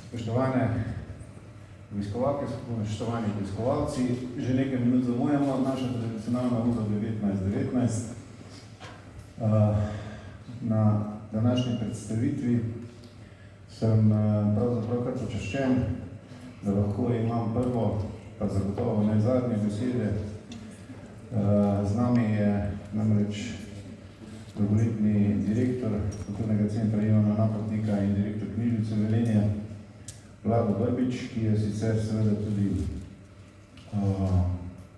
Spoštovane obiskovalke, spoštovani obiskovalci, že nekaj minut zamujamo, naša tradicionalna ura 19:19. Na današnji predstavitvi sem pravzaprav kar počaščen, da lahko imam prvo, pa zagotovo ne zadnje besede. Z nami je namreč dolgoletni direktor Kulturnega centra Ivana Napotnika in direktor knjižnice Velenje, Vlado Brbič, ki je sicer seveda tudi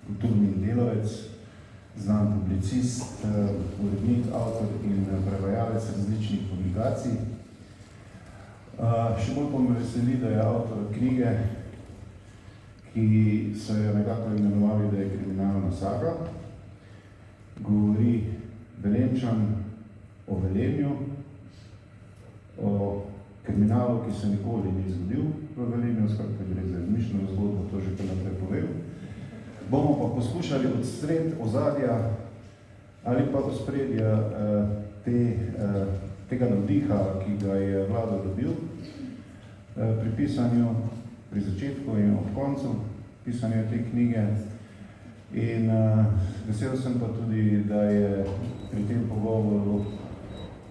kulturni delavec, znan publicist, urednik, avtor in prevajalec različnih publikacij. Še bolj pa me veseli, da je avtor knjige, ki so jo nekako imenovali, da je kriminalna saga. Govori Velenjčan o Velenju, o kriminalu, ki se nikoli ni zgodil v Velenju, skratka gre za izmišljeno zgodbo, to že kar naprej povem. Bomo pa poskušali odstreti ozadja ali pa ospredja tega navdiha, ki ga je Vlado dobil pri pisanju, pri začetku in ob koncu pisanja te knjige. In vesel sem pa tudi, da je pri tem pogovoru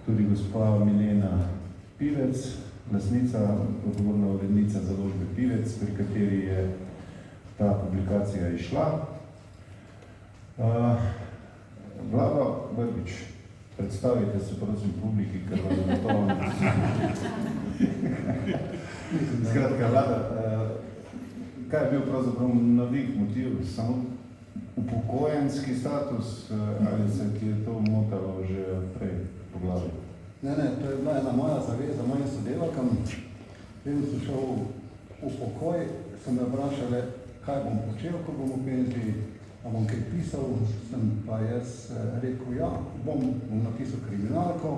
tudi gospa Milena Pivec, lastnica, odgovorna urednica založbe Pivec, pri kateri je ta publikacija išla. Vlado Brbič, predstavite se prosim publiki, ker vas gotovo ne Skratka, Vlada, kaj je bil pravzaprav navdih, motiv? Samo upokojenski status ali se ti je to motalo že prej po glavi? Ne, to je bila ena moja zaveza mojim sodelavkam. Vedno sem šel v pokoj, so me vprašali, kaj bom počel, ko bom v penziji, a bom kaj pisal, sem pa jaz rekel, ja, bom napisal kriminalko,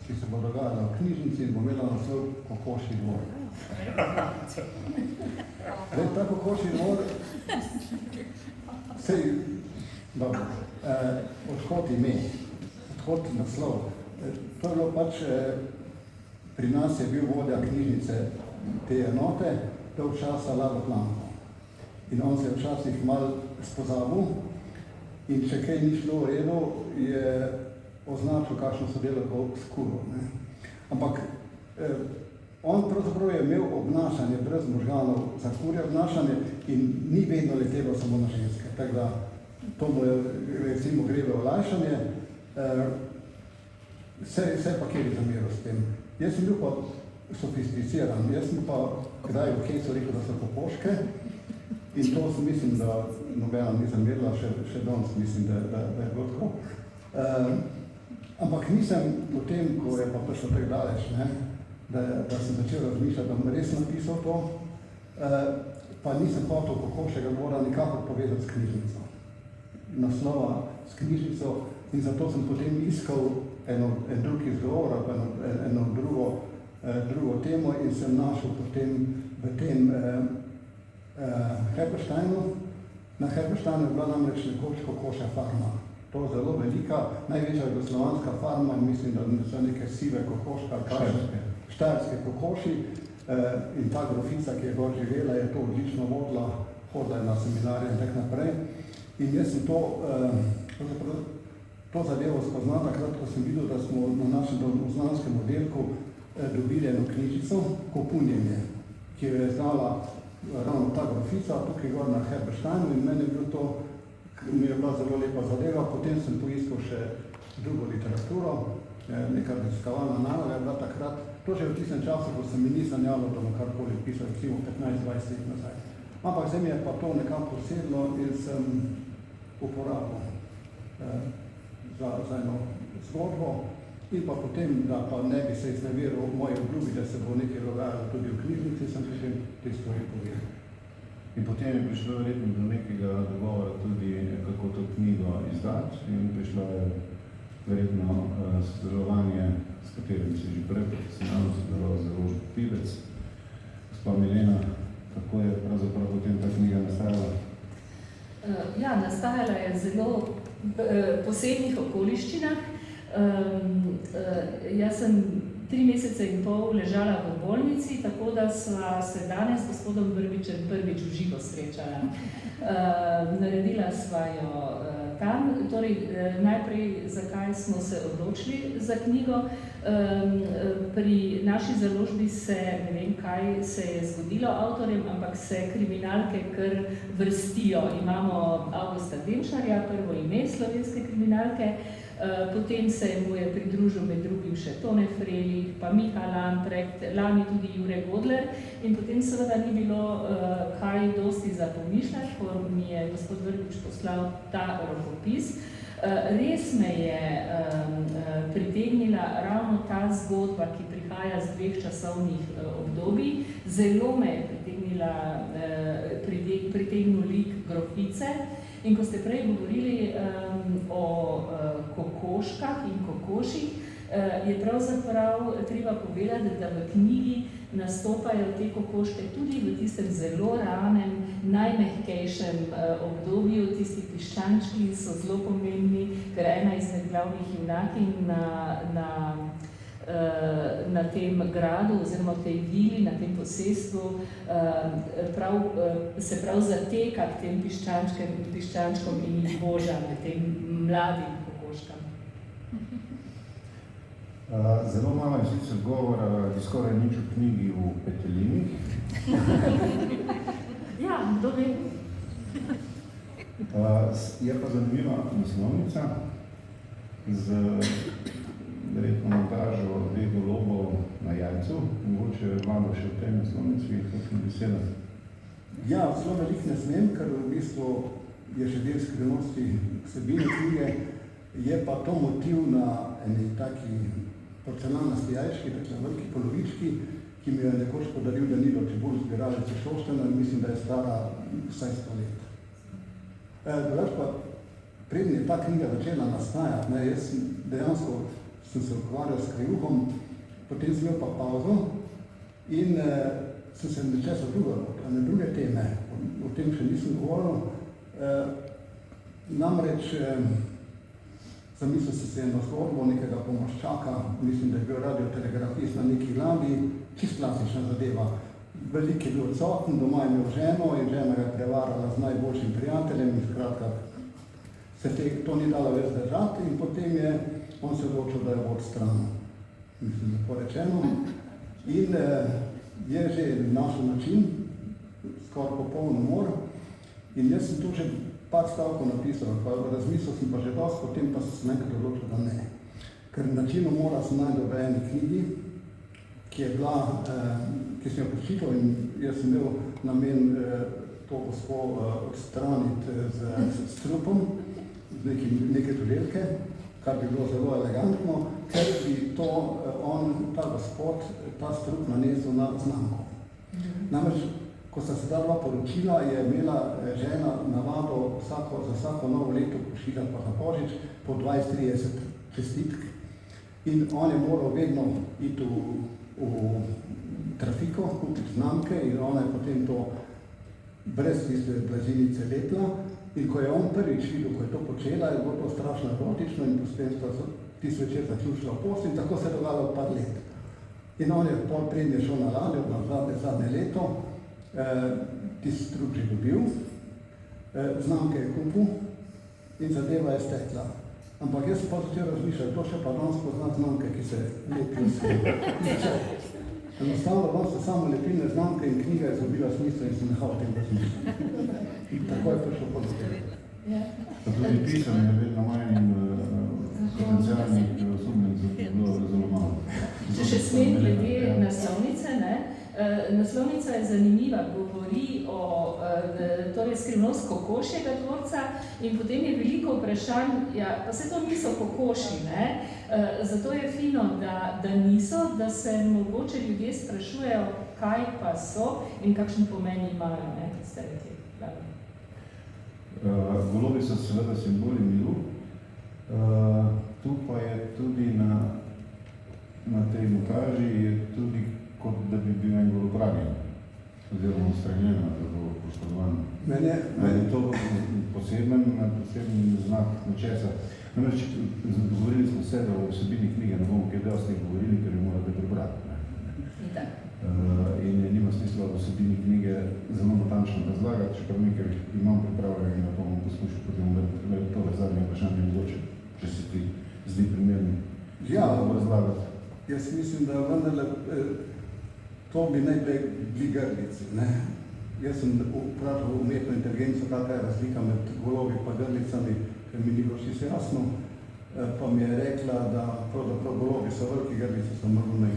ki se bo dogajala v knjižnici in bom imela naslov Kokošji dvor. Ta Kokošji dvor, sej, dobro, odhod ime, odhod naslov. To je bilo pač, pri nas je bil vodja knjižnice te enote, dolg časa Lado Planko. In on se je včasih malo spozabil in če kaj ni šlo v redu, je označil, kakšno sodelavko skuro. Ampak on pravzaprav je imel obnašanje brez možganov za kurje obnašanje in ni vedno letelo samo na ženske. Tako da to mu je recimo gre v olajšanje. Vse pa kjer je zameril s tem. Jaz sem bil pa sofisticiran, jaz sem pa kdaj v Kecu rekel, da so kokoške in to mislim, da nobena ni zamerila, še danes mislim, da je bilo tako. Ampak nisem potem, ko je pa prišlo tako daleč, da sem začel razmišljati, da bom res napisal to, pa nisem hotel Kokošjega dvora nikakor povezati s knjižnico. Naslova s knjižnico in zato sem potem iskal en drug izgovor, eno drugo temo in sem našel potem v tem Herbersteinu. Na Herbersteinu je bila namreč nekoč kokošja farma. To je zelo velika, največja jugoslovanska farma, mislim, da so neke sive kokoške, štajerske kokoši in ta grofica, ki je gor živela, je to odlično vodila, hodila je na seminarje in tak naprej. In jaz sem to zadevo spoznal takrat, ko sem videl, da smo na našem domoznanskem oddelku dobili eno knjižico, Kopunjenje, ki jo je znala ravno ta grofica, tukaj gor na Herbersteinu in meni je bila zelo lepa zadeva. Potem sem poiskal še drugo literaturo, neka raziskovalna naloga je bila takrat. To že v tistem času, ko se mi ni sanjalo, da bom karkoli pisal, recimo 15-20 let nazaj. Ampak zdaj mi je pa to nekako sedlo in sem uporabil za eno zgodbo in pa potem, da pa ne bi se izneveril moje obljubi, da se bo nekaj dogajalo tudi v knjižnici, sem potem te stvari povedal. In potem je prišlo verjetno do nekega dogovora tudi, kako to knjigo izdati in prišlo je verjetno sodelovanje, s katerim si že prej profesionalno sodeloval z založbo Pivec. Gospa Milena, kako je pravzaprav potem ta knjiga nastajala? Ja, nastajala je zelo posebnih okoliščinah. Jaz sem 3 mesece in pol ležala v bolnici, tako da sva se danes s gospodom Vrbičem prvič v živo srečala. Naredila sva jo tam, torej najprej zakaj smo se odločili za knjigo. Pri naši založbi se, ne vem kaj se je zgodilo avtorjem, ampak se kriminalke kar vrstijo. Imamo Augusta Demšarja, prvo ime slovenske kriminalke, potem se mu je pridružil med drugim še Tone Frelih, pa Miha Lamprecht, lani tudi Jure Godler in potem seveda ni bilo kaj dosti za pomišljati, ko mi je gospod Vrbič poslal ta rokopis. Res me je pritegnila ravno ta zgodba, ki prihaja z 2 časovnih obdobij. Zelo me je pritegnil lik grofice. In ko ste prej govorili o kokoškah in kokoših, je pravzaprav treba povedati, da v knjigi nastopajo te kokoške tudi v tistem zelo ranem, najmehkejšem obdobju. Tisti piščančki so zelo pomembni, ker ena izmed glavnih junakinj na tem gradu oziroma v tej vili, na tem posestvu se prav zateka k tem piščančkom in jih boža med tem mladim kokoškam. Zelo malo je sicer govora, skoraj nič v knjigi v petelinih. Ja, kdo ve? Je pa zanimiva naslovnica z verjetno montažo 2 golobov na jajcu. Mogoče malo še v tej naslovnici, kakšne besede. Ja, zelo velik ne smem, ker v bistvu je še del skrivnosti vsebine knjige, je pa to motiv na eni taki porcelanasti jajčki, takle veliki polovički, ki mi jo je nekoč podaril Danilo Čebulj, zbiralec iz Šoštena, in mislim, da je stara vsaj 100 let. Drugač pa, preden je ta knjiga začela nastajati, jaz dejansko sem se ukvarjal s krajuhom, potem sem imel pa pauzo in sem se nečesa na druge teme, o tem še nisem govoril. Namreč zamislil sem se eno zgodbo nekega pomoščaka, mislim, da je bil radiotelegrafist na neki ladji, čisto klasična zadeva. Velik je bil odsoten, doma je imel ženo in žena ga je prevarala z najboljšim prijateljem in skratka se to ni dalo več držati in potem je on se odločil, da je bo odstranil, mislim, lepo rečeno. In je že našel način, skoraj popoln umor. In jaz sem tu že par stavkov napisal, pa razmislil sem pa že dosti, potem pa sem se nekaj odločil, da ne. Ker način umora sem najdel v eni knjigi, ki je bila, ki sem jo prečital in jaz sem imel namen to gospo odstraniti s trupom, z neke tuželke, kar bi bilo zelo elegantno, ker bi to ta gospod, ta strup nanesel na znamko. Namreč, ko sta se ta dva poročila, je imela žena navado za vsako novo leto pošiljati pa za Božič po 20-30 čestitk in on je moral vedno iti v trafiko, kupiti znamke in ona je potem to brez tiste blazinice letla. In ko je on prvič videl, ko je to počela, je bilo to strašno erotično in potem sta tisti večer zaključila v posli in tako se je dogajalo par let. In on je pol prednje šel na ladjo, na zadnje leto, tisti strup že dobil, znamke je kupil in zadeva je stekla. Ampak jaz pa začel razmišljati, to še pa danes poznati znamke, ki se lepijo vse. Enostavno danes so samo lepilne znamke in knjiga je izgubila smisel in sem nehal o tem razmišljati. In tako je prišlo po zadevi. Pa tudi pisanje je vedno manj in potencialnih osumljencev je bilo zelo malo. Če še smem glede naslovnice, naslovnica je zanimiva, govori o torej skrivnost kokošjega dvorca in potem je veliko vprašanj, ja, pa se to niso kokoši, zato je fino, da niso, da se mogoče ljudje sprašujejo, kaj pa so in kakšen pomen imajo, kot ste rekli. Golobi so seveda simboli miru, tu pa je tudi na tej montaži je tudi kot da bi bil en golob ranjen, oziroma ustranjen, da bo poškodovan. Je to poseben znak nečesa. Namreč, dogovorili smo se, da o vsebini knjige ne bomo kaj dosti govorili, ker jo morate prebrati. In nima smisla o vsebini knjige zelo natančno razlagati, čeprav nekaj imam pripravljeno in to bom poskušal potem tole zadnje vprašanje mogoče, če se ti zdi primerno razlagati. Jaz mislim, da vendarle to bi najprej bili grlici. Jaz sem vprašal umetno inteligenco, kakva je razlika med golobi pa grlicami, ker mi ni bilo čisto jasno, pa mi je rekla, da pravzaprav golobi so veliki, grlici so malo.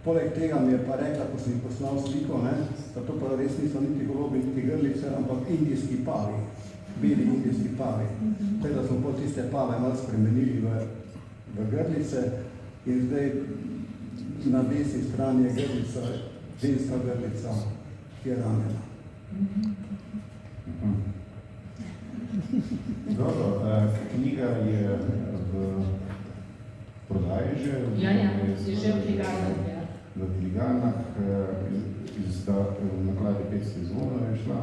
Poleg tega mi je pa rekla, ko sem jih poslal sliko, da to pa res niso niti golobi, niti grlice, ampak indijski pavi, beli indijski pavi. Tako da smo pol tiste pave malo spremenili v grlice in zdaj na desni strani je grlica, ženska grlica, ki je ranjena. Dobro, knjiga je v prodaji že? Ja, je že v knjigarnah, ja. V knjigarnah, v nakladi 500 zvonov je šla.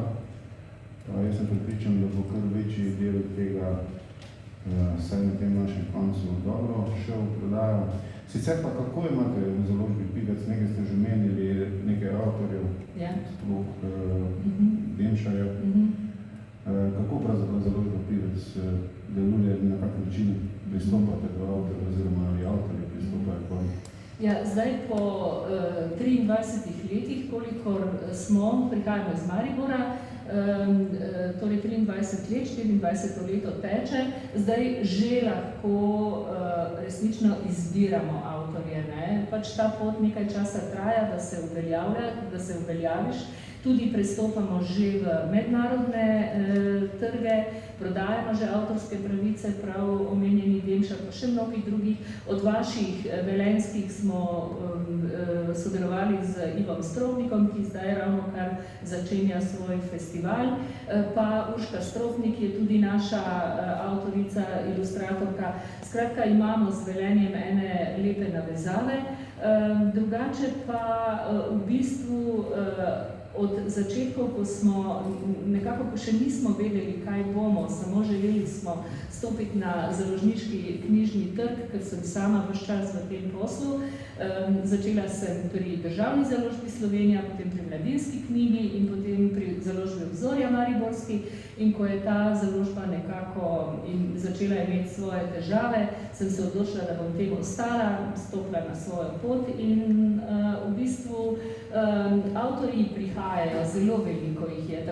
Jaz sem pripričan, da bo kar večji del tega vsaj na tem našem koncu dobro šel v prodajo. Sicer pa kako imate v založbi Pigac, nekaj ste že menili, nekaj avtorjev, sploh Demšarjev. Kako pravzaprav založba Pigac deluje, na kak način pristopate do avtorjev oziroma ali avtorji pristopajo k vam? Ja, zdaj po 23 letih, kolikor smo, prihajamo iz Maribora, torej 23 let, 24 leto teče, zdaj že lahko resnično izbiramo avtorje. Pač ta pot nekaj časa traja, da se uveljaviš. Tudi prestopamo že v mednarodne trge, prodajamo že avtorske pravice, prav omenjeni Demšar, pa še mnogih drugih. Od vaših velenjskih smo sodelovali z Ivom Stropnikom, ki zdaj ravno kar začenja svoj festival, pa Urška Stropnik je tudi naša avtorica, ilustratorka. Skratka, imamo z Velenjem ene lepe navezave. Drugače pa v bistvu od začetkov, ko smo nekako, ko še nismo vedeli, kaj bomo, samo želeli smo stopiti na založniški knjižni trg, ker sem sama ves čas v tem poslu. Začela sem pri Državni založbi Slovenija, potem pri Mladinski knjigi in potem pri založbi Obzorja Mariborski. In ko je ta založba nekako začela imeti svoje težave, sem se odločila, da bom tem ostala, stopila na svojo pot in v bistvu avtorji prihajajo, zelo veliko jih je.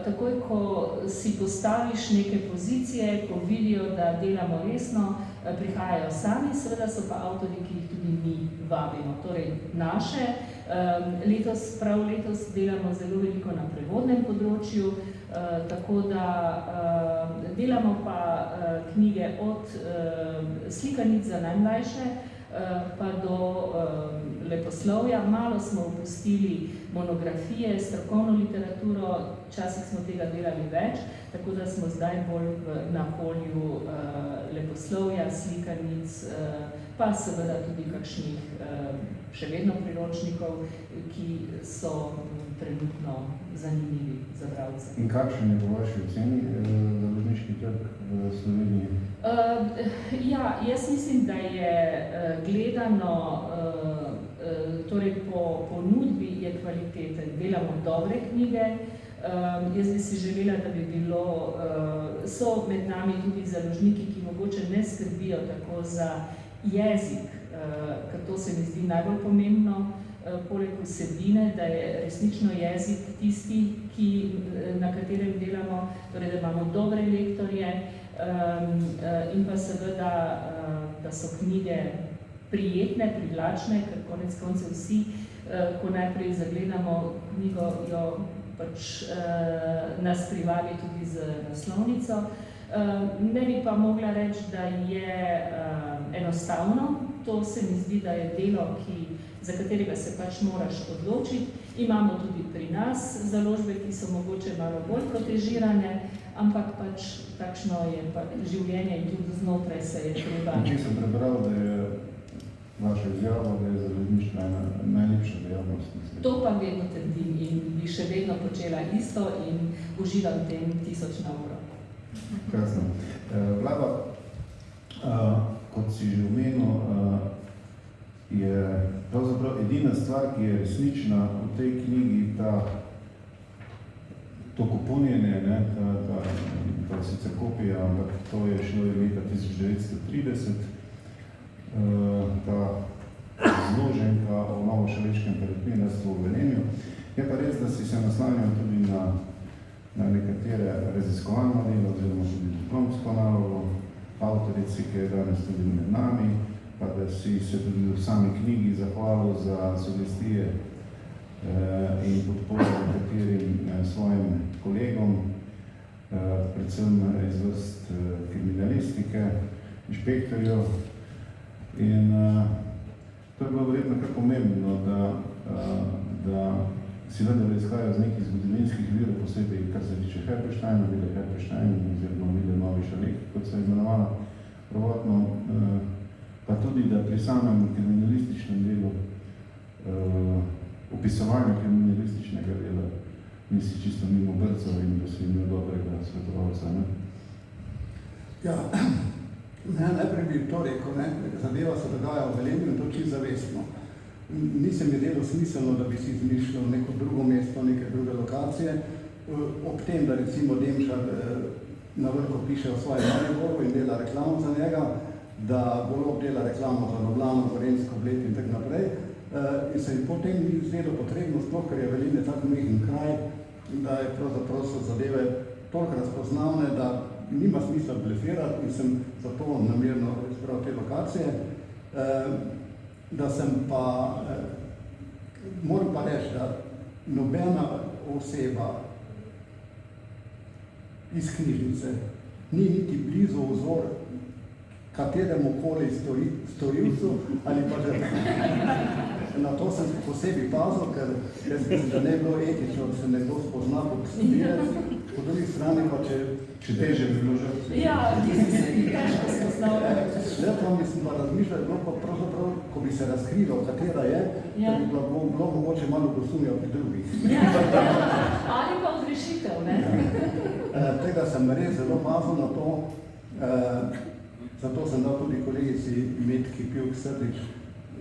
Takoj, ko si postaviš neke pozicije, ko vidijo, da delamo resno, prihajajo sami, seveda so pa avtorji, ki jih tudi mi vabimo, torej naše. Prav letos delamo zelo veliko na prevodnem področju, tako da delamo pa knjige od slikanic za najmlajše, pa do leposlovja. Malo smo opustili monografije, strokovno literaturo, včasih smo tega delali več, tako da smo zdaj bolj na polju leposlovja, slikanic, pa seveda tudi kakšnih še vedno priročnikov, ki so trenutno zanimivi za bralce. In kakšen je po vaši oceni založniški trg v Sloveniji? Ja, jaz mislim, da je gledano, torej po ponudbi je kvaliteten. Delamo dobre knjige. Jaz bi si želela, da bi bilo, so med nami tudi založniki, ki mogoče ne skrbijo tako za jezik, ker to se mi zdi najbolj pomembno, poleg vsebine, da je resnično jezik tisti, na katerem delamo, torej da imamo dobre lektorje in pa seveda, da so knjige prijetne, privlačne, ker konec koncev vsi, ko najprej zagledamo knjigo, jo pač nas privabi tudi z naslovnico. Ne bi pa mogla reči, da je enostavno. To se mi zdi, da je delo, za katerega se pač moraš odločiti. Imamo tudi pri nas založbe, ki so mogoče malo bolj protežirane, ampak pač takšno je življenje in tudi znotraj se je treba. Če sem prebral, da je vaša izjava, da je založništvo najlepša dejavnost. To pa vedno trdim in bi še vedno počela isto in uživam tem 1000 na uro. Krasno. Vlada, kot si že omenil, je pravzaprav edina stvar, ki je resnična v tej knjigi, to kuponjenje, ta sicer kopija, ampak to je šlo leta 1930, ta zloženka o novošaleškem perutninarstvu v Velenju. Je pa res, da si se naslanjal tudi na nekatere raziskovalna dela oziroma tudi diplomsko nalogo avtorici, ki je danes tudi med nami, pa da si se tudi v sami knjigi zahvalil za sugestije in podporo nekaterim svojim kolegom, predvsem iz vrst kriminalistike, inšpektorjev. In to je bilo verjetno kar pomembno, da si vendar izhajajo z nekih zgodovinskih virov, posebej kar se tiče Herbersteina, Vile Herberstein oziroma Vile Novi Šalek, kot se je imenovala prvotno, pa tudi, da pri samem kriminalističnem delu, opisovanju kriminalističnega dela, nisi čisto mimo brcev in da si imel dobrega svetovalca, ne? Ja, najprej bi to rekel, ne, zadeva se dogaja v Velenju in to čisto zavestno. Nisem je delo smiselno, da bi si izmišljal neko drugo mesto, neke druge lokacije, ob tem, da recimo Demšar na vrhu piše o svojem Mariboru in dela reklamo za njega, da Golob dela reklamo za Ljubljano, Gorenjsko, Bled in tako naprej. In se mi potem ni izvedel potrebno, sploh, ker je Velenje tako majhen kraj, da je pravzaprav so zadeve toliko razpoznavne, da nima smisla blefirati in sem zato namerno izbral te lokacije. Da sem pa, moram pa reči, da nobena oseba iz knjižnice ni niti blizu vzor kateremu koli storilcu ali pa že na to sem posebej pazil, ker jaz mislim, da ne je bilo etično, da se nekdo spozna kot storilec, po drugi strani pa če teže bi bilo že. Ja, ti si se ti težko spoznal. Lepo mislim pa razmišljati, bilo pa pravzaprav, ko bi se razkrilo, katera je, da bi bilo mogoče malo gosumja pri drugih. Ali pa odrešitev, ne? Tega sem res zelo pazil na to, zato sem dal tudi kolegici Metki Pivk Srdič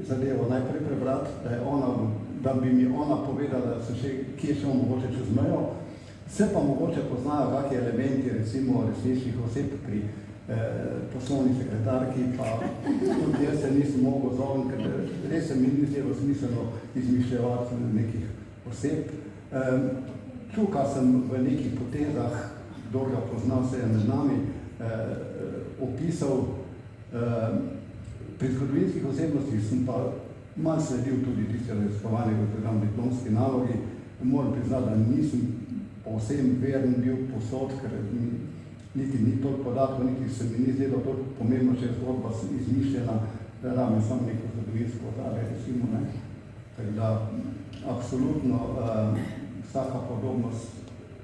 zadevo najprej prebrati, da bi mi ona povedala, da se še kje šel mogoče čez mejo. Se pa mogoče poznajo kakšni elementi, recimo resničnih oseb pri poslovni sekretarki, pa tudi jaz se nisem mogel zovem, ker res se mi ni zdelo smiselno izmišljevati nekih oseb. Čuka sem v nekih potezah, kdo ga poznal, se je med nami, opisal. Pri zgodovinskih osebnostih sem pa malo sledil tudi tiste raziskovanje v program diplomski nalogi. Moram priznati, da nisem povsem veren bil posod, ker niti ni toliko podatkov, niti se mi ni zdelo toliko pomembno, če je zgodba izmišljena, da rabim samo neko zgodovinsko ozadje, recimo, ne. Tako da, absolutno, vsaka podobnost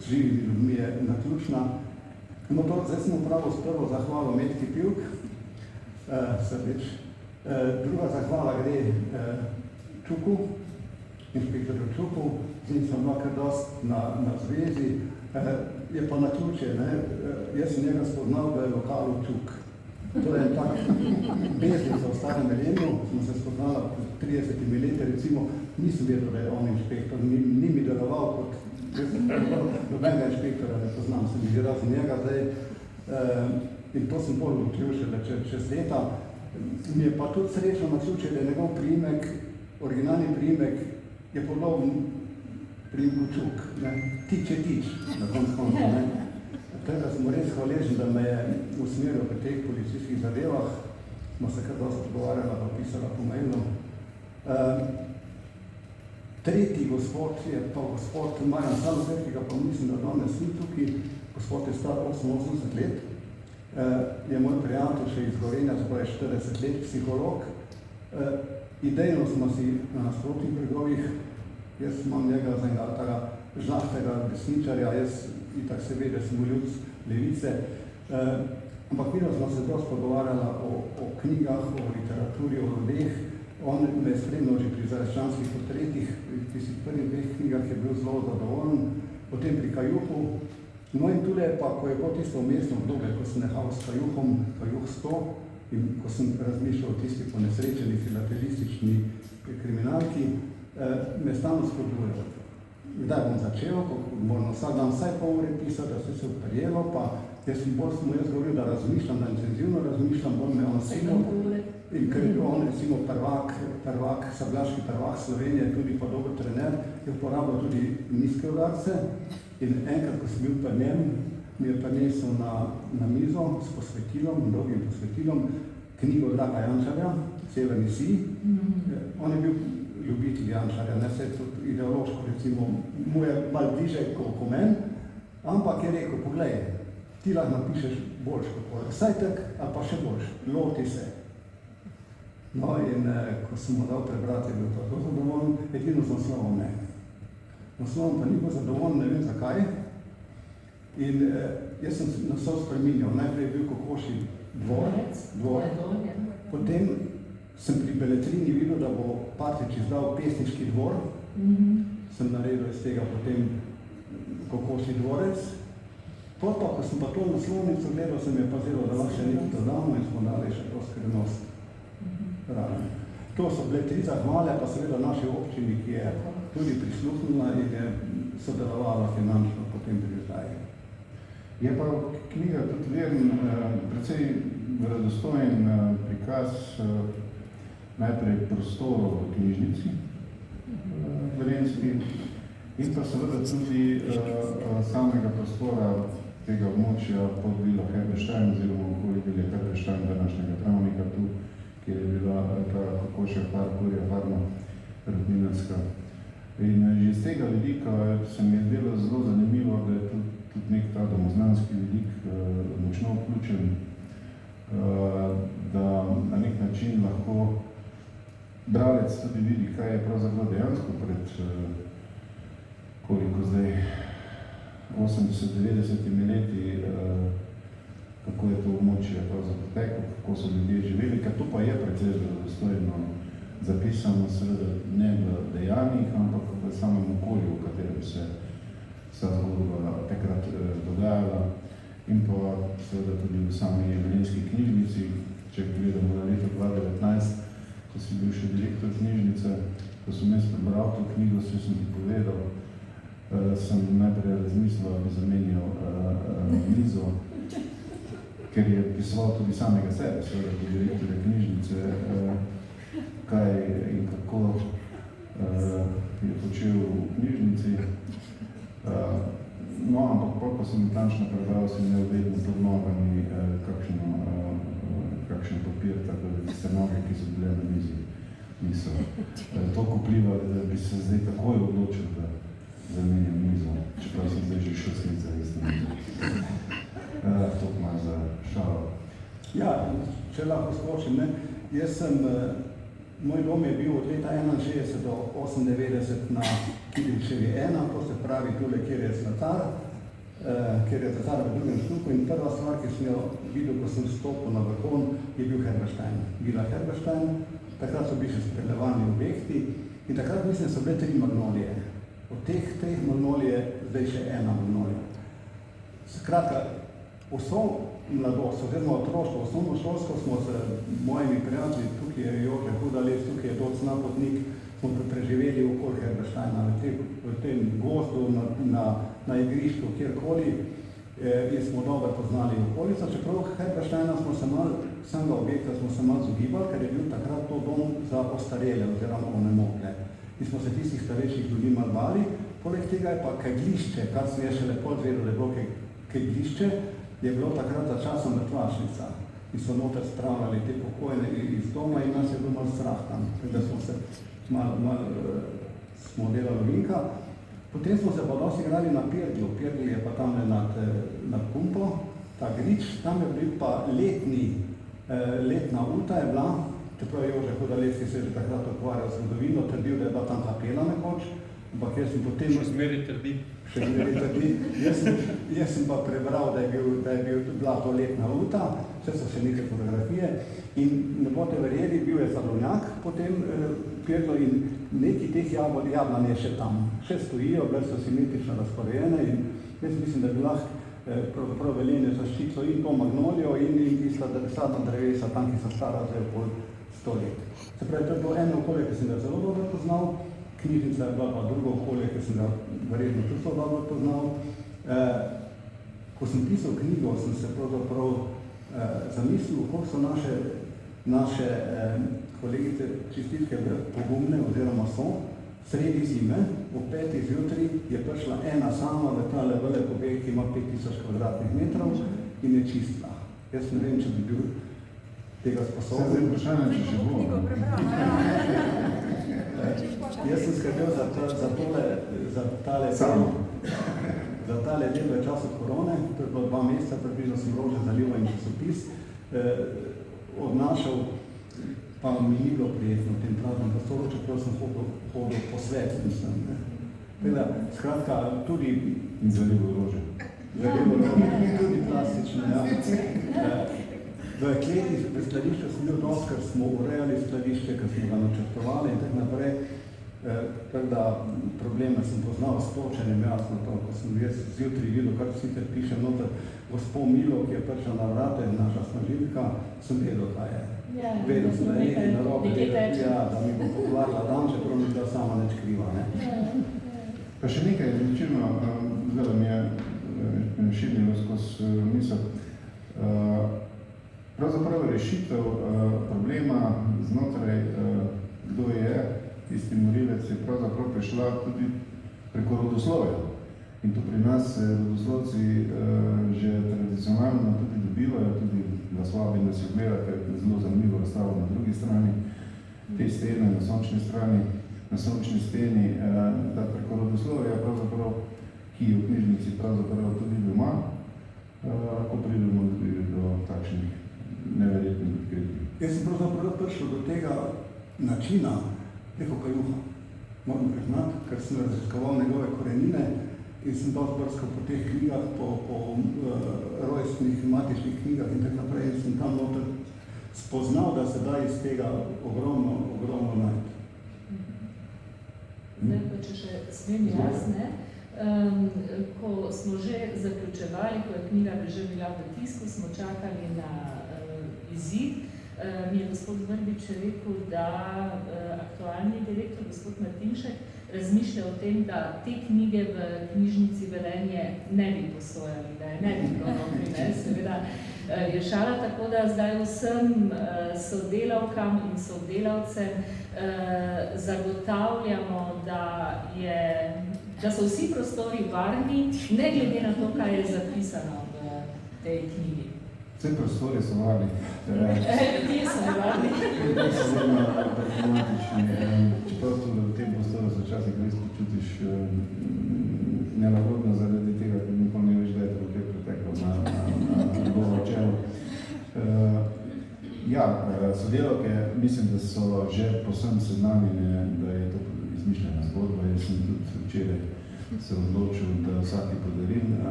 z živimi ljudmi je naključna. No, to zdaj sem upravil s prvo zahvalo Metki Pivk, Srdič. Druga zahvala gre Čuku, inšpektorju Čuku, z njim sem bila kar dosti na zvezi, je pa naključje, ne, jaz sem njega spoznal v lokalu Čuk. To je tak bezlica v starem Velenju, smo se spoznala 30 leti, recimo, nisem vedel, da je on inšpektor, ni mi deloval kot, nobenega inšpektora ne poznam, sem že razen njega zdaj, in to sem bolj odkril šele čez leta. Mi je pa tudi srečno naključje, da je njegov priimek, originalni priimek, je podoben priimku Čuk, ne, Tič je Tič, na koncu, ne. Tega sem res hvaležen, da me je usmeril pri teh policijskih zadevah, smo se kar dosti pogovarjala, pa pisala po mailu. Tretji gospod je pa gospod Marjan Salozet, ki ga pa mislim, da danes ni tukaj, gospod je star 88 let, je moj prijatelj še iz Gorenja, tako je 40 let, psiholog. Idejno smo si na nasprotnih bregovih, jaz imam njega za enega tega žlahtega desničarja, jaz itak se ve, da sem ljud levice, ampak vidno smo se dosti pogovarjala o knjigah, o literaturi, o ljudeh. On me je spremljal že pri Zarečanskih portretih, pri tistih prvih dveh knjigah je bil zelo zadovoljen, potem pri Kajuhu No in tule pa, ko je bilo tisto umestno obdobje, ko sem nehal s Kajuhom, Kajuh 100, in ko sem razmišljal o tisti ponesrečeni filatelistični kriminalki, me stalno spodbujal. Kdaj bom začel, moram vsak dan vsaj pol ure pisati, da se oprijelo, pa jaz sem bolj sem jaz govoril, da razmišljam, da intenzivno razmišljam, bolj me on silo. In ker je on recimo prvak, sablaški prvak Slovenije, tudi pa dober trener, je uporabljal tudi nizke udarce. In enkrat, ko sem bil pri njem, mi je prinesel na mizo s posvetilom, dolgim posvetilom, knjigo Draka Jančarja, Severni sij. On je bil ljubitelj Jančarja, ne vse tudi ideološko, recimo, mu je malo bliže kot meni, ampak je rekel, poglej, ti lahko napišeš boljš kot vsaj tak, ali pa še boljš, loti se. No in ko sem mu dal prebrati, je bil pa to zadovoljen, edino z naslovom ne. Naslovom pa ni bil zadovoljen, ne vem zakaj. In jaz sem naslov spreminjal, najprej je bil Kokošji dvor, potem sem pri Beletrini videl, da bo Partič izdal Pesniški dvor, sem naredil iz tega potem Kokošji dvorec. Pot pa, ko sem pa to naslovnico gledal, sem je pa zelo, da lahko še nekaj dodamo in smo dali še to skrivnost. To so bile 3 zahvale, pa seveda naši občini, ki je tudi prisluhnila in je sodelovala finančno potem pri izdaji. Je pa knjiga tudi veren, precej verodostojen prikaz najprej prostorov v knjižnici velenjski in pa seveda tudi samega prostora tega območja pod Vilo Herberstein oziroma okoli Vile Herberstein današnjega travnika tu, kjer je bila ta Kokošja kurja farma rodninarska. In že iz tega vidika se mi je zdelo zelo zanimivo, da je tudi nek ta domoznanski vidik močno vključen, da na nek način lahko bralec tudi vidi, kaj je pravzaprav dejansko pred koliko zdaj 80-90 leti, kako je to območje pravzaprav teklo, kako so ljudje živeli, ker to pa je precej dostojno zapisano, seveda ne v dejanjih, ampak v samem okolju, v katerem se vsa zgodba takrat dogajala in pa seveda tudi v sami velenjski knjižnici. Če gledamo na leto 2019, ko si bil še direktor knjižnice, ko sem jaz prebral to knjigo, sem ti povedal, sem najprej razmislil, da bi zamenjal mizo, ker je pisoval tudi samega sebe, seveda kot direktorja knjižnice, kaj in kako je počel v knjižnici. No, ampak ko sem natančno prebral, sem imel vedno pod nogami kakšen papir, tako da tiste noge, ki so bile na mizi, niso toliko vplivali, da bi se zdaj takoj odločil, da zamenjam mizo, čeprav sem zdaj že 6 let zavistil. Toliko malo za šalo. Ja, če lahko skočim, ne. Jaz sem, moj dom je bil od leta 61 do 98 na Kidričevi 1, to se pravi tule, kjer je Zlatar, v drugem štuku in prva stvar, ki sem jo videl, ko sem stopil na balkon, je bil Herberstein. Vila Herberstein, takrat so bili še sprelevalni objekti in takrat mislim, so bile 3 magnolije. Od teh 3 magnolije zdaj še 1 magnolija. Skratka, vso mladost, oziroma otroštvo, osnovnošolsko smo z mojimi prijatelji, tukaj je Jože Hudalec, tukaj je Doc Napotnik, smo preživeli okoli Herbersteina, v tem gozdu, na igrišču, kjerkoli, in smo dobro poznali okolico, čeprav Herbersteina smo se malo, samega objekta smo se malo zogibali, ker je bil takrat to dom za ostarele oziroma onemogle. In smo se tistih starejših ljudi malo bali, poleg tega je pa kegljišče, kar sem je še lepo zvedel, da je bilo kegljišče, je bilo takrat za časom mrtvašnica in so noter spravljali te pokojne iz doma in nas je bilo malo strah tam, da smo se smo delali vinka. Potem smo se pa dosti igrali na Pirglu, Pirgl je pa tam nad Pumpo, ta grič, tam je bil pa letna ulta je bila, čeprav je Jože Hudalec, ki se je že takrat ukvarjal z zgodovino, trdil, da je bila tam kapela nekoč, ampak jaz sem potem... Še zmeri trdi. Jaz sem pa prebral, da je bila to letna ulta, vse so še neke fotografije in ne boste verjeli, bil je Zadovnjak potem Pirglo in neki teh jablan je še tam. Še stojijo, bile so simetrično razporejene in jaz mislim, da bi lahko pravzaprav Velenje zaščitilo in to magnolijo in tista sadna drevesa, tam, ki so stara zdaj okoli 100 let. Se pravi, to je bilo eno okolje, ki sem ga zelo dobro poznal, knjižnica je bila pa drugo okolje, ki sem ga verjetno tudi zelo dobro poznal. Ko sem pisal knjigo, sem se pravzaprav zamislil, koliko so naše kolegice čistitke pogumne oziroma so. Sredi zime, ob 5. zjutraj je prišla ena sama v tale velik objekt, ki ima 5000 kvadratnih metrov in je čistila. Jaz ne vem, če bi bil tega sposoben. Zdaj vprašanje, če še bo. Jaz sem skrbel za tale del v času korone, to je bilo 2 meseca, približno sem vložil zalival in časopis, odnašal, pa mi ni bilo prijetno v tem praznem prostoru, čeprav sem hodil po svetu. Teda, skratka, tudi In zalivo rože. Tudi plastične, ja. V kleti, v skladišču sem bil dosti, ker smo urejali skladišče, ker smo ga načrtovali in tako naprej. Tako da probleme sem poznal s točenjem, jasno to, ko sem jaz zjutraj videl, kar sicer piše noter, gospod Milo, ki je prišla na vrate, naša snažilka, sem vedel, kaj je. Vedel sem, da je nekaj narobe, da mi bo pokvarila dan, čeprav mi bila sama nič kriva. Pa še nekaj, značilno, zdaj mi je širnilo skozi misel. Pravzaprav rešitev problema znotraj, kdo je tisti morilec, je pravzaprav prišla tudi preko rodoslovja. In to pri nas rodoslovci že tradicionalno tudi dobivajo, tudi vas vabim, da si ogledate zelo zanimivo razstavo na drugi strani, te stene na sončni strani, na sončni steni, da preko rodoslovja pravzaprav, ki je v knjižnici pravzaprav tudi doma, lahko pridemo tudi do takšnih neverjetnih odkritij. Jaz sem pravzaprav prišel do tega načina preko Kajuha, moram priznati, ker sem raziskoval njegove korenine in sem dosti brskal po teh knjigah, po rojstnih, matičnih knjigah in tako naprej in sem tam noter spoznal, da se da iz tega ogromno najti. Zdaj pa, če še smem jaz, ko smo že zaključevali, ko je knjiga že bila v tisku, smo čakali na izid. Mi je gospod Vrbič rekel, da aktualni direktor, gospod Martinšek, razmišlja o tem, da te knjige v knjižnici Velenje ne bi postojali, da je ne bi bilo primer, seveda je šala, tako da zdaj vsem sodelavkam in sodelavcem zagotavljamo, da so vsi prostori varni, ne glede na to, kaj je zapisano v tej knjigi. Vse prostori so varni. Ljudje so varni. So vedno problematični. Čeprav tudi v tem prostoru se včasih res počutiš nelagodno zaradi tega, ker nikoli ne veš, da je to kaj preteklo na govo čelo. Ja, sodelavke mislim, da so že povsem seznanjene, da je to izmišljena zgodba. Jaz sem tudi včeraj se odločil, da vsaki podarim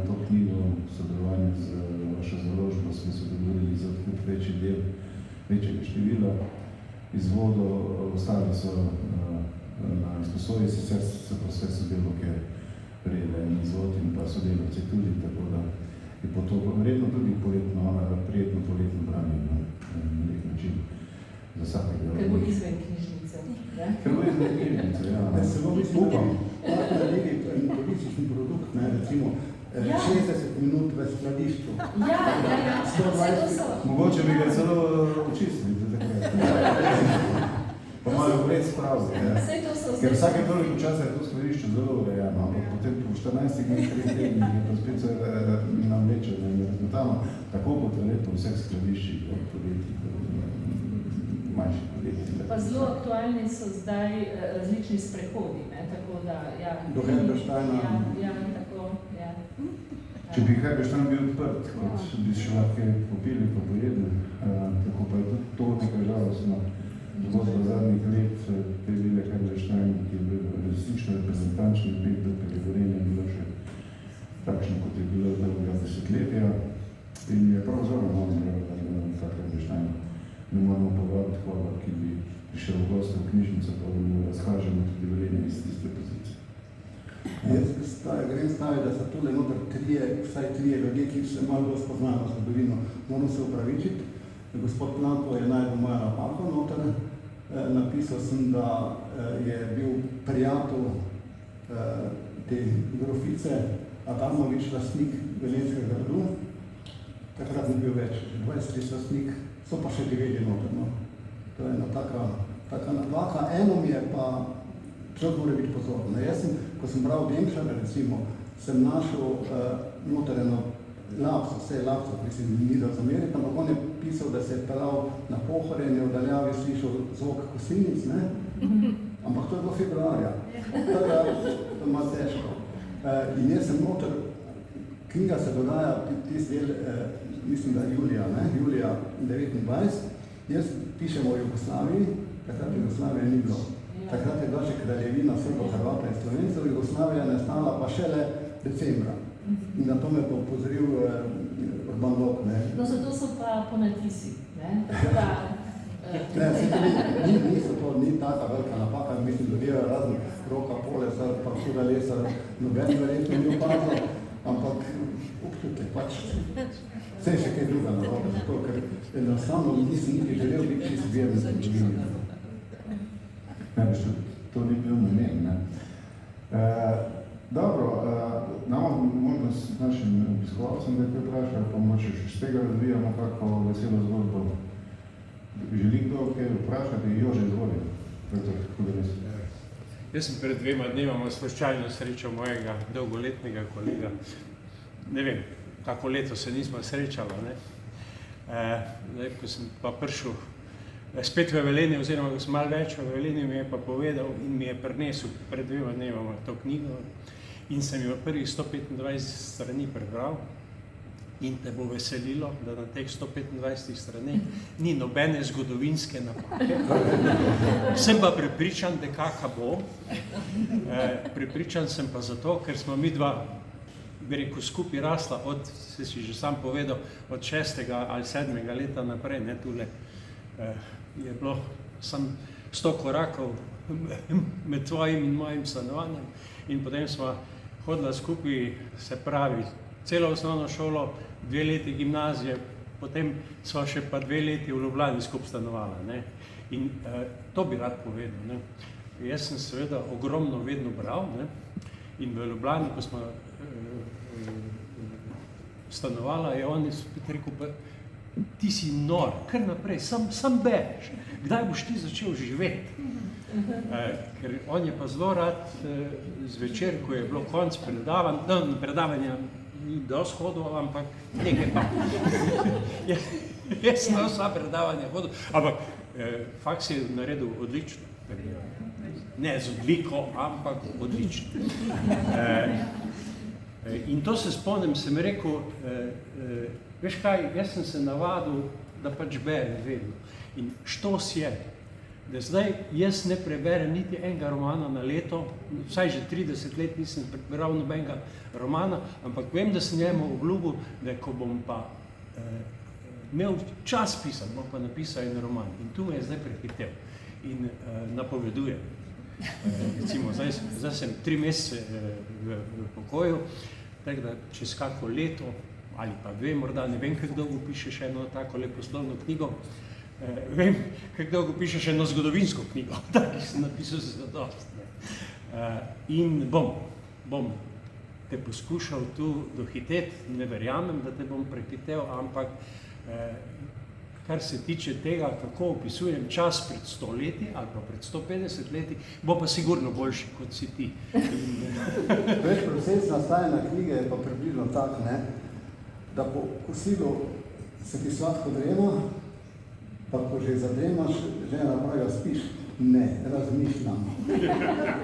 to knjigo v sodelovanju z vašo založbo, smo se dogovorili za odkup večjega števila izvodov, ostali so na izposoji, sicer so pa vse sodelavke prejele izvod in pa sodelavci tudi, tako da je po to verjetno tudi prijetno poletno branje na nek način za vsakega. Ker bo izven knjižnice. Ker bo izven knjižnice, ja. Celo mislim, da lahko naredili turistični produkt, recimo 60 minut v skladišču. Ja, vse to so. Mogoče bi ga celo očistili za takrat. Pa malo vred spraviti. Ker vsake toliko časa je to skladišče zelo urejeno, ampak potem po 14 dneh, 3 tednih je pa spet se nam večer, da je rezultano, tako kot verjetno vseh skladiščih, od podjetij, manjših podjetij. Pa zelo aktualni so zdaj različni sprehodi, tako da, ja. Do Herbersteina. Ja, tako, ja. Če bi Herberstein bil odprt, kot bi še lahko popili pa pojedli, tako pa je tudi to nekaj žalostno. Zgodba zadnjih let, te vile Herberstein, ki je bil resnično reprezentančni objekt, da je Velenje bilo še takšno, kot je bilo dolga desetletja. In je prav zelo ta Herberstein. Ne moramo povabiti koga, ki bi prišel v goste v knjižnico, pa mu razkažemo tudi Velenje iz tiste pozicije. Jaz grem staviti, da so tule noter vsaj trije ljudje, ki se malo bolj spoznajo na zgodovino. Moram se upravičiti. Gospod Planko je najdel moja napako noter. Napisal sem, da je bil prijatelj te grofice Adamovič, lastnik Velenjskega gradu. Takrat ni bil več, 20 lastnik, so pa še živeli noter. No. To je ena taka napaka. Eno mi je pa, človek mora biti pozoren. Jaz sem, ko sem bral Demšara, recimo, sem našel noter eno lapso, vse lapso, mislim, ni da zameriti, ampak on je pisal, da se je pelal na Pohorje in je v daljavi slišal zvok kosilnic, ne? Ampak to je bilo februarja. To ima težko. In jaz sem noter, knjiga se dogaja, tisti del, mislim, da julija, ne? Julija 29. Jaz pišem o Jugoslaviji, takrat Jugoslavije ni bilo. Takrat je bila še kraljevina Srbov, Hrvata in Slovencev, Jugoslavija je nastala pa šele decembra. In na to me pa upozoril Urban Lok, ne. No, zato so pa ponatisi, ne? Tako da... Niso to, ni taka velika napaka, mislim, ljudje razen Roka Polesa, pa Huda Lesa, noben verjetno ni opazil, ampak občutek, pač vse še kaj druga narobe, zato ker enostavno nisem niti želel biti čisto veren za življenje. To ni bil namen, ne. Dobro, imamo možnost našim obiskovalcem, da te vprašajo, pa moče še z tega razvijamo kako veselo zgodbo. Želi kdo kaj vprašati? Jože, izvoli. Jaz sem pred 2 dnevoma slučajno srečal mojega dolgoletnega kolega. Ne vem, kako leto se nismo srečali, ne? Zdaj, ko sem pa prišel spet v Velenje, oziroma ko sem malo več v Velenju, mi je pa povedal in mi je prinesel pred 2 dnevoma to knjigo in sem jo prvih 125 strani prebral in te bo veselilo, da na teh 125 straneh ni nobene zgodovinske napake. Sem pa prepričan, da kaka bo. Prepričan sem pa zato, ker smo mi dva, bi rekel, skupaj rasla od, si že sam povedal, od 6. ali 7. leta naprej, ne, tule je bilo sam 100 korakov med tvojim in mojim stanovanjem in potem smo hodila skupaj, se pravi, celo osnovno šolo, 2 leti gimnazije, potem smo še pa 2 leti v Ljubljani skupaj stanovala, ne. In to bi rad povedal, ne. Jaz sem seveda ogromno vedno bral, ne, in v Ljubljani, ko smo stanovala, je on spet rekel, pa ti si nor, kar naprej, sam bereš, kdaj boš ti začel živeti? Ker on je pa zelo rad zvečer, ko je bilo konc predavanja, ni dosti hodil, ampak nekaj pa. Jaz sem vsa predavanja hodil, ampak faks je naredil odlično. Ne z odliko, ampak odlično. In to se spomnim, sem rekel, veš kaj, jaz sem se navadil, da pač berem vedno. In štos je, da zdaj jaz ne preberem niti enega romana na leto, vsaj že 30 let nisem prebral nobenega romana, ampak vem, da sem njemu obljubil, da ko bom pa imel čas pisati, bom pa napisal en roman. In tu me je zdaj prehitel in napovedujem. Recimo, zdaj sem 3 mesece v pokoju, tako da čez kako leto ali pa 2 morda, ne vem, kako dolgo pišeš eno tako leposlovno knjigo, vem, kako dolgo pišeš eno zgodovinsko knjigo, takih sem napisal za dosti. In bom te poskušal tu dohiteti, ne verjamem, da te bom prehitel, ampak kar se tiče tega, kako opisujem čas pred 100 leti ali pa pred 150 leti, bo pa sigurno boljši, kot si ti. Veš, proces nastajanja knjige je pa približno tak, ne, da po kosilu se ti sladko drema, pa ko že zadremaš, žena pravi, spiš, ne, razmišljam.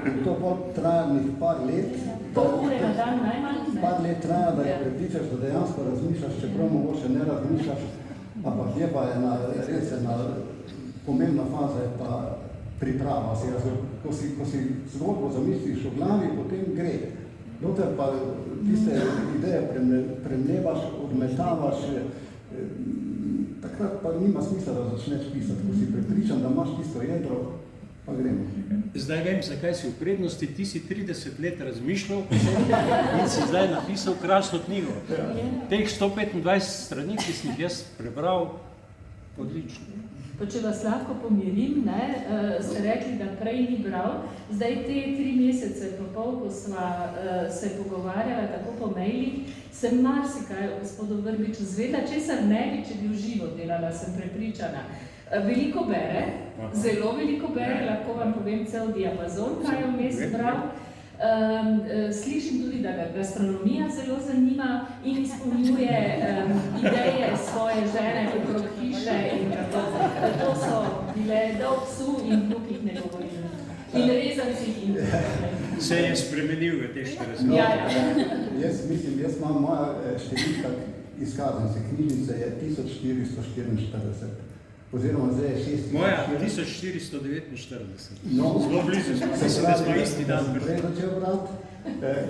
In to pa traja par let. Pol ure na dan najmanj? Par let traja, da jo prepričaš, da dejansko razmišljaš, čeprav mogoče ne razmišljaš, ampak je pa res ena pomembna faza, je pa priprava. Ko si zgodbo zamisliš v glavi, potem gre. Noter pa tiste ideje premlevaš, odmetavaš, takrat pa nima smisla, da začneš pisati. Ko si prepričan, da imaš tisto jedro, Pa gremo. Zdaj vem, zakaj si v prednosti, ti si 30 let razmišljal in si zdaj napisal krasno knjigo. Teh 125 strani, ki si jih jaz prebral, odlično. Pa če vas lahko pomirim, ste rekli, da prej ni bral, zdaj te 3 mesece pa pol, ko sva se pogovarjala tako po mailih, sem marsikaj o gospodu Vrbiču zvedla, česar ne bi, če bi v živo delala, sem prepričana. Veliko bere, zelo veliko bere, lahko vam povem cel diapazon, kaj je vmes bral. Slišim tudi, da ga gastronomija zelo zanima in izpolnjuje ideje svoje žene okrog hiše in tako. To so bile dolg psu in drugih ne govorim. In rezancih in tako. Se je spremenil v te 40. Ja. Jaz mislim, moja številka izkaznice knjižnice je 1444. Oziroma zdaj je 6. Moja 1449. No, zelo blizu smo, mislim, da smo isti dan prišli. Prej začel brati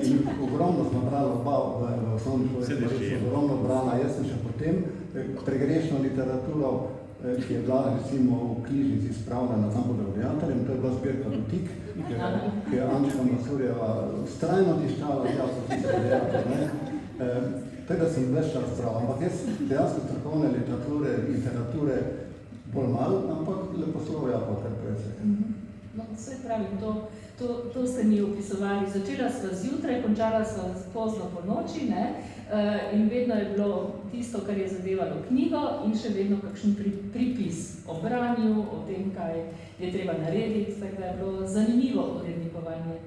in ogromno smo brali oba v osnovni šoli, ogromno brala. Jaz sem še potem pregrešno literaturo, ki je bila recimo v knjižnici spravljena tam pod Avlijatorjem, to je bila zbirka Dotik, ki je Ančka Masurjeva vztrajno tiščala, jaz so tisti Avlijator. Tega sem več čas bral, ampak jaz dejansko strokovne literature bolj malo, ampak leposlovja pa kar precej. No, vse pravim, to ste mi opisovali. Začela sva zjutraj, končala sva pozno po noči, in vedno je bilo tisto, kar je zadevalo knjigo in še vedno kakšen pripis o branju, o tem, kaj je treba narediti, tako da je bilo zanimivo urednikovanje.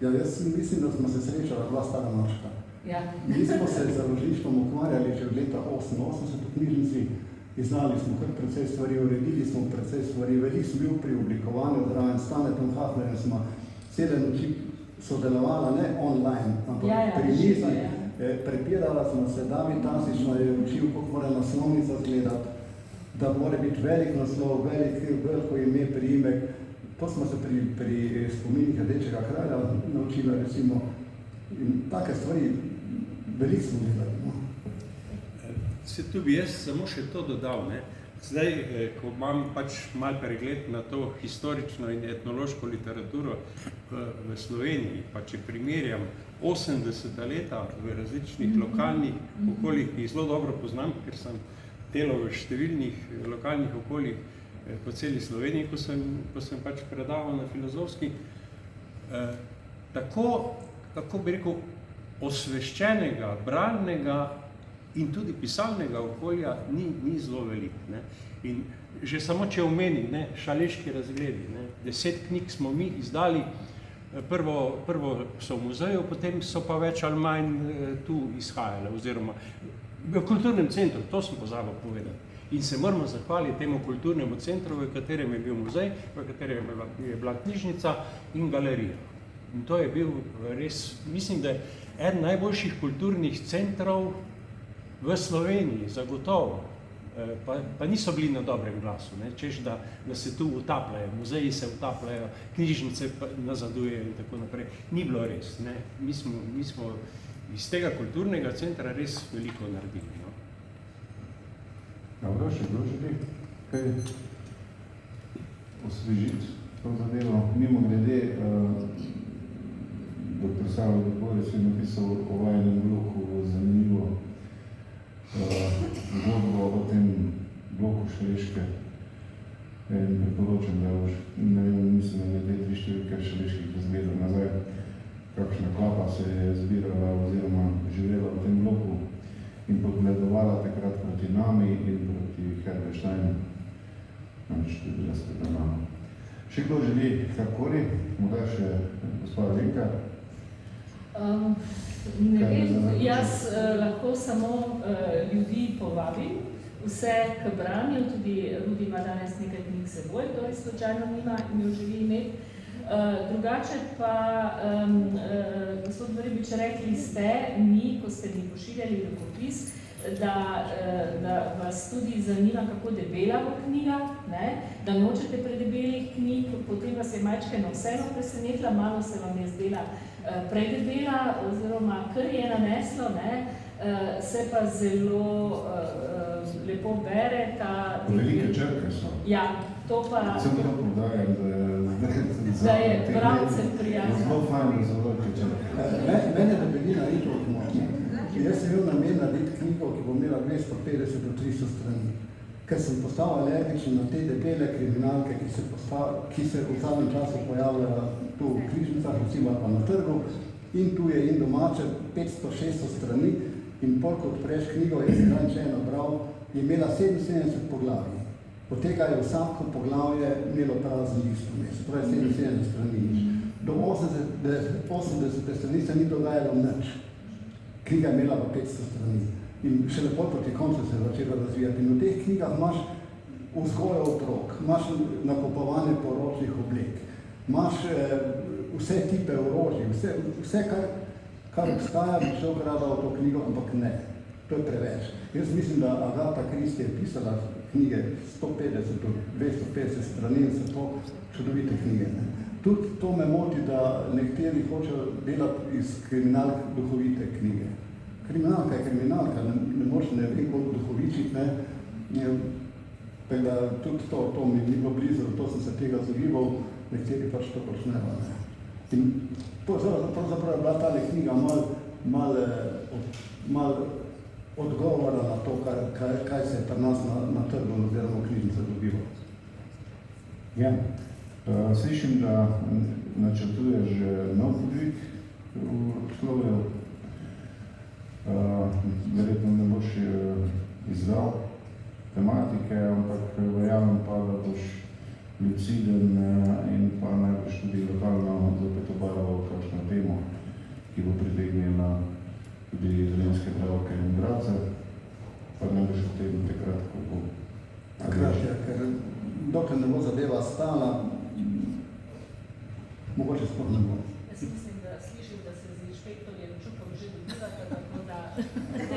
Ja, jaz mislim, da smo se srečala dva stara moška. Ja. Mi smo se z založništvom ukvarjali že od leta 88 v knjižnici. Izdali smo kar precej stvari, uredili smo precej stvari, veliko smo bil pri oblikovanju zraven Stanetom Hafnerjem, smo cele noči sodelovala, ne online, ampak pri mizi, prepirala smo se, David Tasično je učil, kako mora naslovnica izgledati, da mora biti velik naslov, veliko ime, priimek. To smo se pri spominih Rdečega kralja naučila, recimo, in take stvari veliko smo delali. Se tu bi jaz samo še to dodal. Zdaj, ko imam pač mal pregled na to historično in etnološko literaturo v Sloveniji, pa če primerjam 80. leta v različnih lokalnih okoljih, ki jih zelo dobro poznam, ker sem delal v številnih lokalnih okoljih po celi Sloveniji, ko sem pač predaval na Filozofski, tako, kako bi rekel, osveščenega, bralnega in tudi pisalnega okolja ni zelo velik. In že samo če omenim, Šaleški razgledi, 10 knjig smo mi izdali, prvo so v muzeju, potem so pa več ali manj tu izhajale, oziroma v kulturnem centru, to sem pozabil povedati. In se moramo zahvaliti temu kulturnemu centru, v katerem je bil muzej, v katerem je bila knjižnica in galerija. In to je bil res, mislim, da je eden najboljših kulturnih centrov v Sloveniji, zagotovo, pa niso bili na dobrem glasu, češ, da se tu utapljajo, muzeji se utapljajo, knjižnice nazadujejo in tako naprej. Ni bilo res. Mi smo iz tega kulturnega centra res veliko naredili. Dobro, še kdo želi kaj osvežiti to zadevo? Mimo glede, dr. Savo Dopores je napisal o vajenem bloku zanimivo zgodbo o tem bloku Šaleške in priporočam, da ne vem, mislim, da te 3 številke Šaleških razgledal nazaj, kakšna klapa se je zbirala oziroma živela v tem bloku in podgledovala takrat proti nami in proti Herbersteinu. Namreč to je bila spredna nama. Še kdo želi kakoli? Morda še gospoda Lenka? Ne vem, jaz lahko samo ljudi povabim, vse k branju, tudi Rudi ima danes nekaj knjig seboj, kdo je slučajno nima in jo želi imeti. Drugače pa, gospod Vrbič, rekli ste mi, ko ste mi pošiljali rokopis, da vas tudi zanima, kako debela bo knjiga, da nočete predebelih knjig, potem vas je majčkeno vseeno presenetila, malo se vam je zdela predebela, oziroma kar je naneslo, se pa zelo lepo bere. Velike črke so. Ja, To pa, Sem to povdarjam, da je bralcem prijazno. Zelo fajn, zelo če. Mene debelina ni toliko močna. Jaz sem imel namen narediti knjigo, ki bo imela 250 do 300 strani. Ker sem postal alergičen na te debele kriminalke, ki se v zadnjem času pojavljajo tu v knjižnicah, recimo pa na trgu, in tuje in domače, 500-600 strani, in pol, ko odpreš knjigo, jaz sem dan še eno bral, je imela 77 poglavij. Od tega je vsako poglavje imelo prazen list vmes, torej 77 strani. Do 80 strani se ni dogajalo nič. Knjiga je imela pa 500 strani. In šele pol proti koncu se je začela razvijati. In v teh knjigah imaš vzgojo otrok, imaš nakupovanje poročnih oblek, imaš vse tipe orožij, vse kar obstaja, bi šel rada v to knjigo, ampak ne. To je preveč. Jaz mislim, da Agatha Christie je pisala knjige 150 do 250 strani in so to čudovite knjige. Tudi to me moti, da nekateri hočejo delati iz kriminalk duhovite knjige. Kriminalka je kriminalka, ne moreš ne vem koliko duhovičiti, ne. Tako da tudi to mi ni bilo blizu, zato sem se tega zagibal, nekateri pač to počnejo, ne. In pravzaprav je bila tale knjiga malo odgovora na to, kaj se je pri nas na trgu oziroma v knjižnicah dobilo. Ja, slišim, da načrtuješ nov podvig v Slovju. Verjetno ne boš izdal tematike, ampak verjamem pa, da boš luciden in pa najbrž tudi lokalno zopet obarval kakšno temo, ki bo pritegnila tudi Dolenjske Dravke in Gradce, pa ne boš v tem takrat, ko bo. Takrat je, ker dokler ne bo zadeva stala, mogoče sploh ne bo. Jaz mislim, da slišim, da se z inšpektorjem Čupom že dobivate, tako da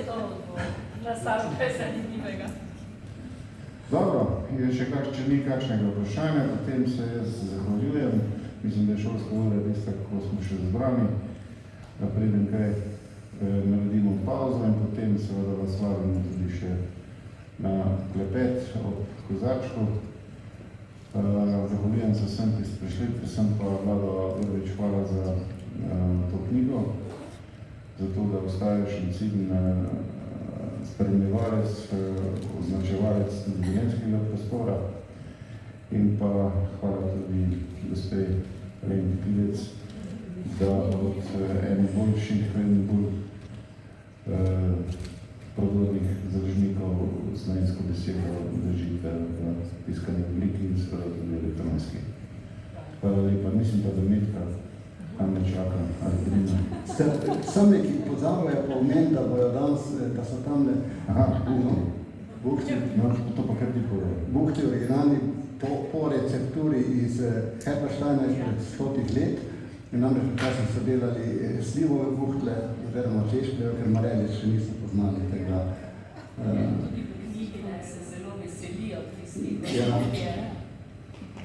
to bo nastalo kaj zanimivega. Dobro, če ni kakšnega vprašanja, potem se jaz zahvaljujem. Mislim, da je šolska ura tista, kako smo še zbrani. Preden kaj naredimo pauzo in potem seveda vas vabimo tudi še na klepet ob kozarčku. Zahvaljujem se vsem, ki ste prišli, predvsem pa Vlado Vrbič, hvala za to knjigo, za to, da ostaješ recimo spremljevalec, označevalec dolenjskega prostora in pa hvala tudi gospe Renki Pilec, da od enih boljših in bolj prodornih založnikov slovensko besedo držite v tiskani obliki in seveda tudi elektronski. Hvala lepa, mislim pa, da Metka tam ne čaka, ali Brina. Sami, ki pozavajo pa omen, da bojo danes, da so tam To pa kar ti povedal. buhti originalni po recepturi iz Herbersteina izpred 100 let. In namreč včasih so delali slivove buhtle, oziroma češke, ker Marelic še niso poznali tega. Tudi v knjigi se zelo veselijo tistih.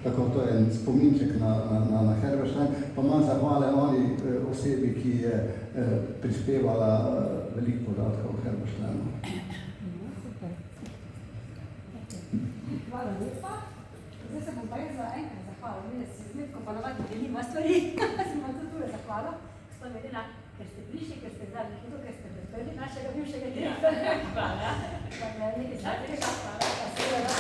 Tako, to je en spominček na Herberstein, pa imam zahvale oni osebi, ki je prispevala veliko podatkov o Herbersteinu. Hvala lepa. Zdaj se bom pa jaz za enkrat zahvala. Mene si z Metko pa navadi delima stvari. Sem vam tudi tule zahvala. Gospod Medina, ker ste prišli, ker ste vzali knjigo, ker ste predprli našega bivšega direktorja. Hvala. Nekaj sladkega. Hvala. Pa seveda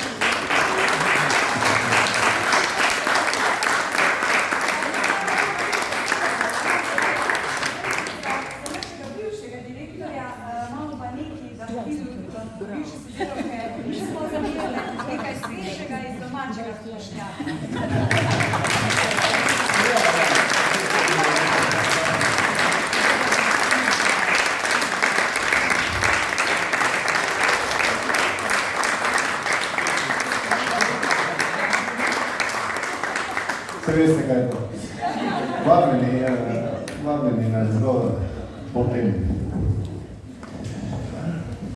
nekaj svežega iz domačega splošnjaka. Se veste, kaj je to? Vabljeni,